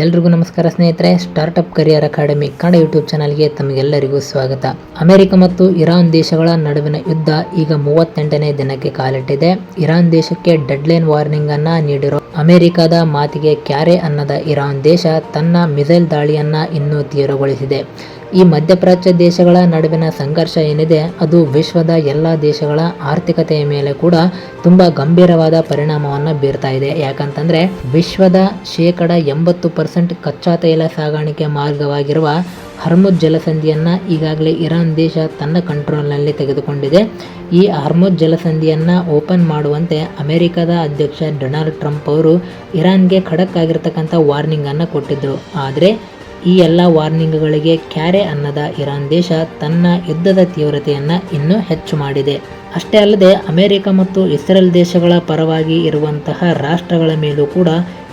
ಎಲ್ರಿಗೂ ನಮಸ್ಕಾರ ಸ್ನೇಹಿತರೆ. Startup career academy Kannada YouTube ಚಾನಲ್ಗೆ ತಮಗೆಲ್ಲರಿಗೂ ಸ್ವಾಗತ. ಅಮೆರಿಕ ಮತ್ತು ಇರಾನ್ ದೇಶಗಳ ನಡುವಿನ ಯುದ್ಧ ಈಗ 38ನೇ ದಿನಕ್ಕೆ ಕಾಲಿಟ್ಟಿದೆ. ಇರಾನ್ ದೇಶಕ್ಕೆ ಡೆಡ್ಲೈನ್ ವಾರ್ನಿಂಗ್ ಅನ್ನ ನೀಡಿರೋ ಅಮೆರಿಕದ ಮಾತಿಗೆ ಕ್ಯಾರೆ ಅನ್ನದ ಇರಾನ್ ದೇಶ ತನ್ನ ಮಿಸೈಲ್ ದಾಳಿಯನ್ನ ಇನ್ನೂ ತೀವ್ರಗೊಳಿಸಿದೆ. ಈ ಮಧ್ಯಪ್ರಾಚ್ಯ ದೇಶಗಳ ನಡುವಿನ ಸಂಘರ್ಷ ಏನಿದೆ ಅದು ವಿಶ್ವದ ಎಲ್ಲ ದೇಶಗಳ ಆರ್ಥಿಕತೆಯ ಮೇಲೆ ಕೂಡ ತುಂಬಾ ಗಂಭೀರವಾದ ಪರಿಣಾಮವನ್ನು ಬೀರ್ತಾ ಇದೆ. ಯಾಕಂತಂದ್ರೆ ವಿಶ್ವದ 80% ಕಚ್ಚಾ ತೈಲ ಸಾಗಾಣಿಕೆ ಮಾರ್ಗವಾಗಿರುವ ಹರ್ಮುಜ್ ಜಲಸಂಧಿಯನ್ನ ಈಗಾಗಲೇ ಇರಾನ್ ದೇಶ ತನ್ನ ಕಂಟ್ರೋಲ್ನಲ್ಲಿ ತೆಗೆದುಕೊಂಡಿದೆ. ಈ ಹರ್ಮುಜ್ ಜಲಸಂಧಿಯನ್ನ ಓಪನ್ ಮಾಡುವಂತೆ ಅಮೆರಿಕದ ಅಧ್ಯಕ್ಷ ಡೊನಾಲ್ಡ್ ಟ್ರಂಪ್ ಅವರು ಇರಾನ್ಗೆ ಖಡಕ್ ಆಗಿರ್ತಕ್ಕಂಥ ವಾರ್ನಿಂಗ್ ಅನ್ನ ಕೊಟ್ಟಿದ್ರು. ಆದರೆ ಈ ಎಲ್ಲ ವಾರ್ನಿಂಗ್ಗಳಿಗೆ ಕ್ಯಾರೆ ಅನ್ನದ ಇರಾನ್ ದೇಶ ತನ್ನ ಯುದ್ಧದ ತೀವ್ರತೆಯನ್ನು ಇನ್ನೂ ಹೆಚ್ಚು ಮಾಡಿದೆ. ಅಷ್ಟೇ ಅಲ್ಲದೆ ಅಮೆರಿಕ ಮತ್ತು ಇಸ್ರೇಲ್ ದೇಶಗಳ ಪರವಾಗಿ ಇರುವಂತಹ ರಾಷ್ಟ್ರಗಳ ಮೇಲೂ ಕೂಡ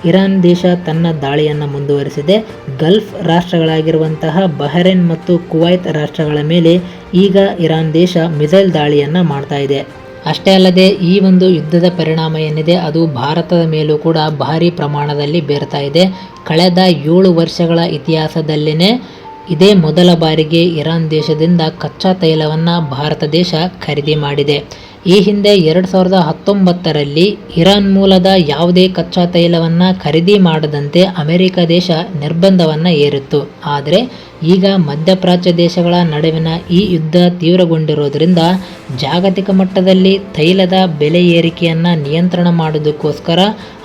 ಇರಾನ್ ದೇಶ ತನ್ನ ದಾಳಿಯನ್ನು ಮುಂದುವರಿಸಿದೆ. ಗಲ್ಫ್ ರಾಷ್ಟ್ರಗಳಾಗಿರುವಂತಹ ಬಹರೇನ್ ಮತ್ತು ಕುವೈತ್ ರಾಷ್ಟ್ರಗಳ ಮೇಲೆ ಈಗ ಇರಾನ್ ದೇಶ ಮಿಸೈಲ್ ದಾಳಿಯನ್ನು ಮಾಡ್ತಾ ಇದೆ. ಅಷ್ಟೇ ಅಲ್ಲದೆ ಈ ಒಂದು ಯುದ್ಧದ ಪರಿಣಾಮ ಏನಿದೆ ಅದು ಭಾರತದ ಮೇಲೂ ಕೂಡ ಭಾರಿ ಪ್ರಮಾಣದಲ್ಲಿ ಬೀರ್ತಾ ಇದೆ. ಕಳೆದ 7 ವರ್ಷಗಳ ಇತಿಹಾಸದಲ್ಲಿನೇ ಇದೇ ಮೊದಲ ಬಾರಿಗೆ ಇರಾನ್ ದೇಶದಿಂದ ಕಚ್ಚಾ ತೈಲವನ್ನು ಭಾರತ ದೇಶ ಖರೀದಿ ಮಾಡಿದೆ. ಈ ಹಿಂದೆ 2019ರಲ್ಲಿ ಇರಾನ್ ಮೂಲದ ಯಾವುದೇ ಕಚ್ಚಾ ತೈಲವನ್ನು ಖರೀದಿ ಮಾಡದಂತೆ ಅಮೆರಿಕ ದೇಶ ನಿರ್ಬಂಧವನ್ನು ಹೇರಿತ್ತು. ಆದರೆ ಈಗ ಮಧ್ಯಪ್ರಾಚ್ಯ ದೇಶಗಳ ನಡುವಿನ ಈ ಯುದ್ಧ ತೀವ್ರಗೊಂಡಿರೋದ್ರಿಂದ ಜಾಗತಿಕ ಮಟ್ಟದಲ್ಲಿ ತೈಲದ ಬೆಲೆ ಏರಿಕೆಯನ್ನು ನಿಯಂತ್ರಣ ಮಾಡೋದಕ್ಕೋಸ್ಕರ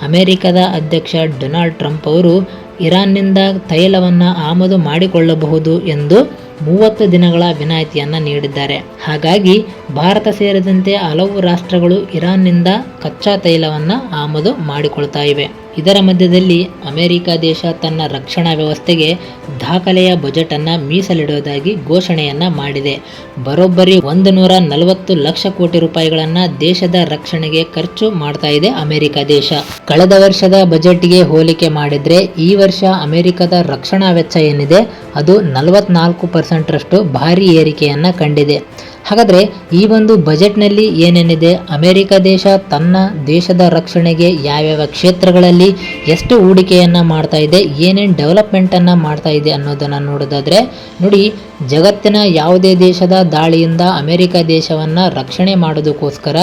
ಅಮೆರಿಕದ ಅಧ್ಯಕ್ಷ ಡೊನಾಲ್ಡ್ ಟ್ರಂಪ್ ಅವರು ಇರಾನ್ನಿಂದ ತೈಲವನ್ನು ಆಮದು ಮಾಡಿಕೊಳ್ಳಬಹುದು ಎಂದು 30 ದಿನಗಳ ವಿನಾಯಿತಿಯನ್ನು ನೀಡಿದ್ದಾರೆ. ಹಾಗಾಗಿ ಭಾರತ ಸೇರಿದಂತೆ ಹಲವು ರಾಷ್ಟ್ರಗಳು ಇರಾನ್ನಿಂದ ಕಚ್ಚಾ ತೈಲವನ್ನು ಆಮದು ಮಾಡಿಕೊಳ್ತಾ ಇವೆ. ಇದರ ಮಧ್ಯದಲ್ಲಿ ಅಮೆರಿಕ ದೇಶ ತನ್ನ ರಕ್ಷಣಾ ವ್ಯವಸ್ಥೆಗೆ ದಾಖಲೆಯ ಬಜೆಟ್ ಅನ್ನು ಮೀಸಲಿಡುವುದಾಗಿ ಘೋಷಣೆಯನ್ನ ಮಾಡಿದೆ. ಬರೋಬ್ಬರಿ 140 ಲಕ್ಷ ಕೋಟಿ ರೂಪಾಯಿಗಳನ್ನ ದೇಶದ ರಕ್ಷಣೆಗೆ ಖರ್ಚು ಮಾಡ್ತಾ ಇದೆ ಅಮೆರಿಕ ದೇಶ. ಕಳೆದ ವರ್ಷದ ಬಜೆಟ್ಗೆ ಹೋಲಿಕೆ ಮಾಡಿದ್ರೆ ಈ ವರ್ಷ ಅಮೆರಿಕದ ರಕ್ಷಣಾ ವೆಚ್ಚ ಏನಿದೆ ಅದು 44% ಭಾರಿ ಏರಿಕೆಯನ್ನ ಕಂಡಿದೆ. ಹಾಗಾದರೆ ಈ ಒಂದು ಬಜೆಟ್ನಲ್ಲಿ ಏನೇನಿದೆ, ಅಮೆರಿಕ ದೇಶ ತನ್ನ ದೇಶದ ರಕ್ಷಣೆಗೆ ಯಾವ್ಯಾವ ಕ್ಷೇತ್ರಗಳಲ್ಲಿ ಎಷ್ಟು ಹೂಡಿಕೆಯನ್ನು ಮಾಡ್ತಾ ಇದೆ, ಏನೇನು ಡೆವಲಪ್ಮೆಂಟನ್ನು ಮಾಡ್ತಾ ಇದೆ ಅನ್ನೋದನ್ನು ನೋಡೋದಾದರೆ ನೋಡಿ, ಜಗತ್ತಿನ ಯಾವುದೇ ದೇಶದ ದಾಳಿಯಿಂದ ಅಮೆರಿಕ ದೇಶವನ್ನು ರಕ್ಷಣೆ ಮಾಡೋದಕ್ಕೋಸ್ಕರ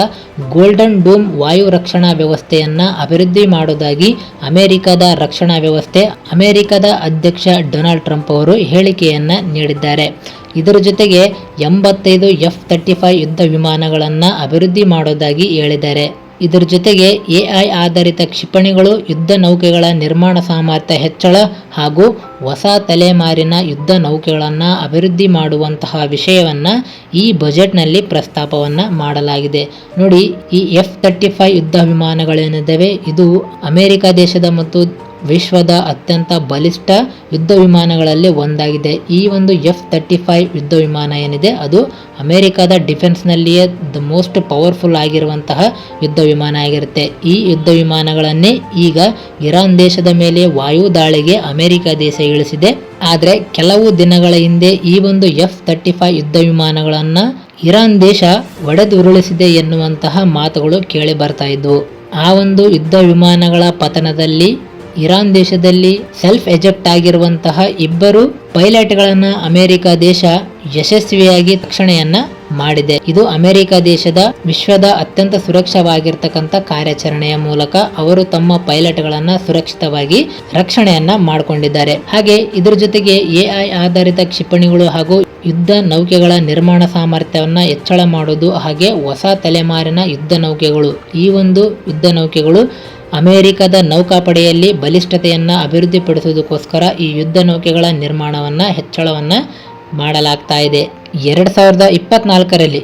ಗೋಲ್ಡನ್ ಡೂಮ್ ವಾಯು ರಕ್ಷಣಾ ವ್ಯವಸ್ಥೆಯನ್ನು ಅಭಿವೃದ್ಧಿ ಮಾಡೋದಾಗಿ ಅಮೆರಿಕದ ರಕ್ಷಣಾ ವ್ಯವಸ್ಥೆ ಅಮೆರಿಕದ ಅಧ್ಯಕ್ಷ ಡೊನಾಲ್ಡ್ ಟ್ರಂಪ್ ಅವರು ಹೇಳಿಕೆಯನ್ನು ನೀಡಿದ್ದಾರೆ. ಇದರ ಜೊತೆಗೆ 85 F-35 ಯುದ್ಧ ವಿಮಾನಗಳನ್ನು ಅಭಿವೃದ್ಧಿ ಮಾಡೋದಾಗಿ ಹೇಳಿದ್ದಾರೆ. ಇದರ ಜೊತೆಗೆ AI ಆಧಾರಿತ ಕ್ಷಿಪಣಿಗಳು, ಯುದ್ಧ ನೌಕೆಗಳ ನಿರ್ಮಾಣ ಸಾಮರ್ಥ್ಯ ಹೆಚ್ಚಳ ಹಾಗೂ ಹೊಸ ತಲೆಮಾರಿನ ಯುದ್ಧ ನೌಕೆಗಳನ್ನು ಅಭಿವೃದ್ಧಿ ಮಾಡುವಂತಹ ವಿಷಯವನ್ನು ಈ ಬಜೆಟ್ನಲ್ಲಿ ಪ್ರಸ್ತಾಪವನ್ನು ಮಾಡಲಾಗಿದೆ. ನೋಡಿ, ಈ F-35 ಯುದ್ಧ ವಿಮಾನಗಳೇನಿದ್ದಾವೆ ಇದು ಅಮೆರಿಕ ದೇಶದ ಮತ್ತು ವಿಶ್ವದ ಅತ್ಯಂತ ಬಲಿಷ್ಠ ಯುದ್ಧ ವಿಮಾನಗಳಲ್ಲಿ ಒಂದಾಗಿದೆ. ಈ ಒಂದು F-35 ಯುದ್ಧ ವಿಮಾನ ಏನಿದೆ ಅದು ಅಮೆರಿಕದ ಡಿಫೆನ್ಸ್ನಲ್ಲಿಯೇ ದ ಮೋಸ್ಟ್ ಪವರ್ಫುಲ್ ಆಗಿರುವಂತಹ ಯುದ್ಧ ವಿಮಾನ ಆಗಿರುತ್ತೆ. ಈ ಯುದ್ಧ ವಿಮಾನಗಳನ್ನೇ ಈಗ ಇರಾನ್ ದೇಶದ ಮೇಲೆ ವಾಯು ದಾಳಿಗೆ ಅಮೆರಿಕ ದೇಶ ಇಳಿಸಿದೆ. ಆದರೆ ಕೆಲವು ದಿನಗಳ ಹಿಂದೆ ಈ ಒಂದು F-35 ಯುದ್ಧ ವಿಮಾನಗಳನ್ನು ಇರಾನ್ ದೇಶ ಒಡೆದುರುಳಿಸಿದೆ ಎನ್ನುವಂತಹ ಮಾತುಗಳು ಕೇಳಿ ಬರ್ತಾ ಇದ್ವು. ಆ ಒಂದು ಯುದ್ಧ ವಿಮಾನಗಳ ಪತನದಲ್ಲಿ ಇರಾನ್ ದೇಶದಲ್ಲಿ ಸೆಲ್ಫ್ ಎಜೆಕ್ಟ್ ಆಗಿರುವಂತಹ 2 ಪೈಲಟ್ಗಳನ್ನು ಅಮೆರಿಕ ದೇಶ ಯಶಸ್ವಿಯಾಗಿ ರಕ್ಷಣೆಯನ್ನ ಮಾಡಿದೆ. ಇದು ಅಮೆರಿಕ ದೇಶದ ವಿಶ್ವದ ಅತ್ಯಂತ ಸುರಕ್ಷವಾಗಿರ್ತಕ್ಕಂಥ ಕಾರ್ಯಾಚರಣೆಯ ಮೂಲಕ ಅವರು ತಮ್ಮ ಪೈಲಟ್ಗಳನ್ನ ಸುರಕ್ಷಿತವಾಗಿ ರಕ್ಷಣೆಯನ್ನ ಮಾಡಿಕೊಂಡಿದ್ದಾರೆ. ಹಾಗೆ ಇದರ ಜೊತೆಗೆ AI ಆಧಾರಿತ ಕ್ಷಿಪಣಿಗಳು ಹಾಗೂ ಯುದ್ಧ ನೌಕೆಗಳ ನಿರ್ಮಾಣ ಸಾಮರ್ಥ್ಯವನ್ನ ಹೆಚ್ಚಳ ಮಾಡೋದು, ಹಾಗೆ ಹೊಸ ತಲೆಮಾರಿನ ಯುದ್ಧ ನೌಕೆಗಳು, ಈ ಒಂದು ಯುದ್ಧ ನೌಕೆಗಳು ಅಮೆರಿಕದ ನೌಕಾಪಡೆಯಲ್ಲಿ ಬಲಿಷ್ಠತೆಯನ್ನು ಅಭಿವೃದ್ಧಿಪಡಿಸುವುದಕ್ಕೋಸ್ಕರ ಈ ಯುದ್ಧ ನೌಕೆಗಳ ನಿರ್ಮಾಣವನ್ನು ಹೆಚ್ಚಳವನ್ನು ಮಾಡಲಾಗ್ತಾ ಇದೆ. 2024ರಲ್ಲಿ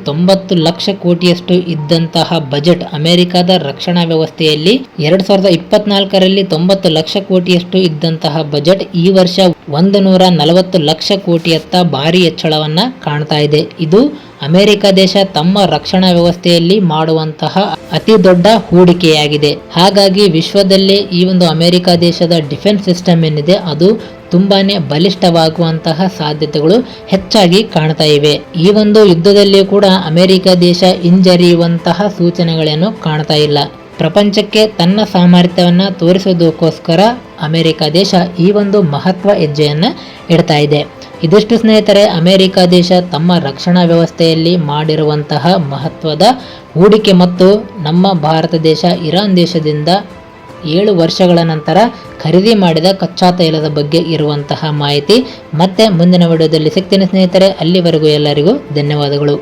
90 ಲಕ್ಷ ಕೋಟಿಯಷ್ಟು ಇದ್ದಂತಹ ಬಜೆಟ್ ಅಮೆರಿಕದ ರಕ್ಷಣಾ ವ್ಯವಸ್ಥೆಯಲ್ಲಿ 2024ರಲ್ಲಿ 90 ಲಕ್ಷ ಕೋಟಿಯಷ್ಟು ಇದ್ದಂತಹ ಬಜೆಟ್ ಈ ವರ್ಷ 140 ಲಕ್ಷ ಕೋಟಿಯತ್ತ ಭಾರಿ ಹೆಚ್ಚಳವನ್ನ ಕಾಣ್ತಾ ಇದೆ. ಇದು ಅಮೆರಿಕ ದೇಶ ತಮ್ಮ ರಕ್ಷಣಾ ವ್ಯವಸ್ಥೆಯಲ್ಲಿ ಮಾಡುವಂತಹ ಅತಿ ದೊಡ್ಡ ಹೂಡಿಕೆಯಾಗಿದೆ. ಹಾಗಾಗಿ ವಿಶ್ವದಲ್ಲೇ ಈ ಒಂದು ಅಮೆರಿಕ ದೇಶದ ಡಿಫೆನ್ಸ್ ಸಿಸ್ಟಮ್ ಏನಿದೆ ಅದು ತುಂಬಾನೇ ಬಲಿಷ್ಠವಾಗುವಂತಹ ಸಾಧ್ಯತೆಗಳು ಹೆಚ್ಚಾಗಿ ಕಾಣ್ತಾ ಇವೆ. ಈ ಒಂದು ಯುದ್ಧದಲ್ಲಿ ಕೂಡ ಅಮೆರಿಕ ದೇಶ ಹಿಂಜರಿಯುವಂತಹ ಸೂಚನೆಗಳೇನು ಕಾಣ್ತಾ ಇಲ್ಲ. ಪ್ರಪಂಚಕ್ಕೆ ತನ್ನ ಸಾಮರ್ಥ್ಯವನ್ನು ತೋರಿಸುವುದಕ್ಕೋಸ್ಕರ ಅಮೆರಿಕ ದೇಶ ಈ ಒಂದು ಮಹತ್ವ ಹೆಜ್ಜೆಯನ್ನು ಇಡ್ತಾ ಇದೆ. ಇದಿಷ್ಟು ಸ್ನೇಹಿತರೆ, ಅಮೆರಿಕ ದೇಶ ತಮ್ಮ ರಕ್ಷಣಾ ವ್ಯವಸ್ಥೆಯಲ್ಲಿ ಮಾಡಿರುವಂತಹ ಮಹತ್ವದ ಹೂಡಿಕೆ ಮತ್ತು ನಮ್ಮ ಭಾರತ ದೇಶ ಇರಾನ್ ದೇಶದಿಂದ 7 ವರ್ಷಗಳ ನಂತರ ಖರೀದಿ ಮಾಡಿದ ಕಚ್ಚಾ ತೈಲದ ಬಗ್ಗೆ ಇರುವಂತಹ ಮಾಹಿತಿ. ಮತ್ತೆ ಮುಂದಿನ ವಿಡಿಯೋದಲ್ಲಿ ಸಿಗ್ತೀನಿ ಸ್ನೇಹಿತರೆ. ಅಲ್ಲಿವರೆಗೂ ಎಲ್ಲರಿಗೂ ಧನ್ಯವಾದಗಳು.